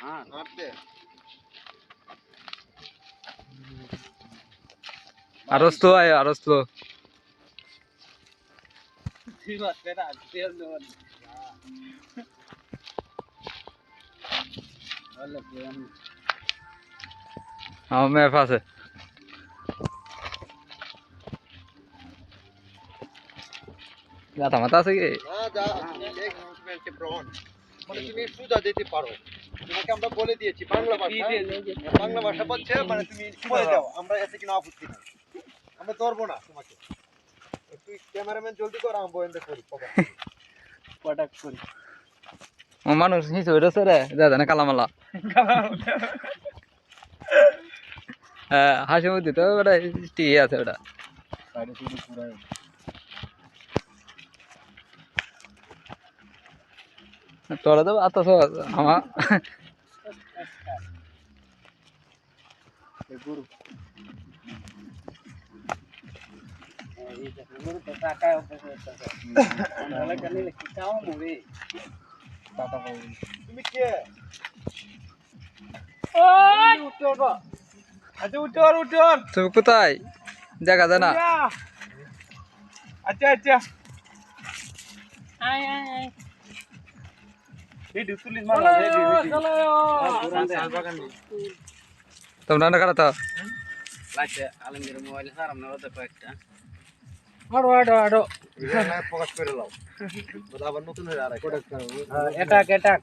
হ্যাঁ মারতে আরস্তো আয় আরস্তো ঠিক আছে না তেল দেব ভালো প্রেম হ্যাঁ ম্যাপ আছে গাথা মাথা আছে কি না যা এক মিনিটে প্রমাণ মানে তুমি সুজা দিতে পারো তোমাকে আমরা বলে দিয়েছি বাংলা ভাষা বলছে মানে তুমি বলে দাও আমরা এতে কিনা আপত্তি নাই আমরা ধরবো না তোমাকে তুই ক্যামেরাম্যান জলদি কর আমি বন্ধ করি পটাক করি ও মানুষ হিসু হইছে রে দাদা না কালামালা হাসি মুদি তো ওটা ঠিক আছে ওটা সাইডে শুধু পুরাই তোরা তো আত আমার গুরু এই দেখো গুরু তো টাকায় অভ্যাস হচ্ছে আমরা কেন কি চাও মুড়ি টাকা পাবো তুমি কে ওই উঠো গো আচ্ছা উঠো তুমি কোথায় দেখা যায় না আচ্ছা আচ্ছা আয় আয় আয় ভিডিও তুলিস মারো চলো তোমরা না খারাপ লাইতে আলমগীর মোবাইলে সারাম না ওতে কয়েকটা আড়ো প্রকাশ করে দাও আবার নতুন হয়ে আর এটাক